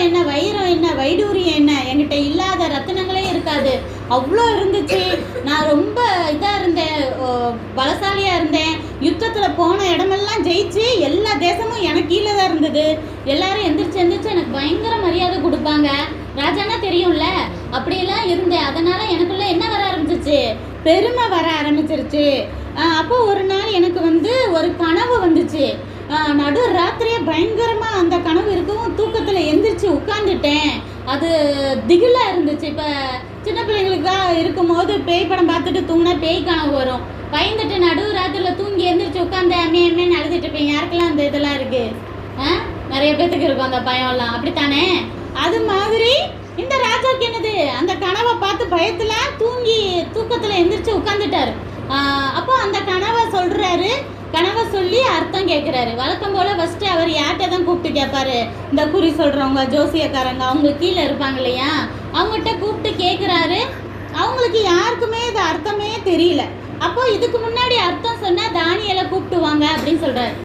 என்ன, வைரம் என்ன, வைடூரியம் என்ன, என்கிட்ட இல்லாத ரத்தினங்களே இருக்காது. அவ்வளோ இருந்துச்சு. நான் ரொம்ப இதாக இருந்தேன், பலசாலியாக இருந்தேன். யுத்தத்தில் போன இடமெல்லாம் ஜெயிச்சு எல்லா தேசமும் எனக்கு கீழே தான் இருந்தது. எல்லாரும் எந்திரிச்சு எந்திரிச்சு எனக்கு பயங்கர மரியாதை கொடுப்பாங்க. ராஜானா தெரியும்ல, அப்படியெல்லாம் இருந்தேன். அதனால் எனக்குள்ளே என்ன வர ஆரம்பிச்சிச்சு, பெருமை வர ஆரம்பிச்சிருச்சு. அப்போ ஒரு நாள் எனக்கு ஒரு கனவு வந்துச்சு. நடு ராத்திரியே பயங்கரமாக அந்த கனவு இருக்கவும் தூக்கத்தில் எந்திரிச்சு உட்காந்துட்டேன். அது திகிலாக இருந்துச்சு. இப்போ சின்ன பிள்ளைங்களுக்காக இருக்கும்போது பேய் படம் பார்த்துட்டு தூங்கினா பேய் கனவு வரும். பயந்துட்டு நடு ராத்திரியில் தூங்கி எந்திரிச்சு உட்காந்து அம்மையம்மே அழுதுட்டு இருப்பேன். யாருக்கெல்லாம் அந்த இதெல்லாம் இருக்குது? நிறைய பேத்துக்கு இருக்கும் அந்த பயம்லாம், அப்படித்தானே? அது மாதிரி இந்த ராஜாவுக்கு என்னது, அந்த கனவை பார்த்து பயத்தில் தூக்கத்தில் எந்திரிச்சு உட்காந்துட்டாரு. அப்போ அந்த கனவை சொல்கிறாரு. கனவை சொல்லி அர்த்தம் கேட்குறாரு. வழக்கம் போல் ஃபஸ்ட்டு அவர் யார்கிட்ட தான் கூப்பிட்டு கேட்பாரு, இந்த குறி சொல்கிறவங்க, ஜோசியக்காரங்க, அவங்க கீழே இருப்பாங்க இல்லையா, அவங்ககிட்ட கூப்பிட்டு கேட்குறாரு. அவங்களுக்கு யாருக்குமே இது அர்த்தமே தெரியல. அப்போது இதுக்கு முன்னாடி அர்த்தம் சொன்னால் தானியலை கூப்பிட்டுவாங்க அப்படின்னு சொல்கிறாரு.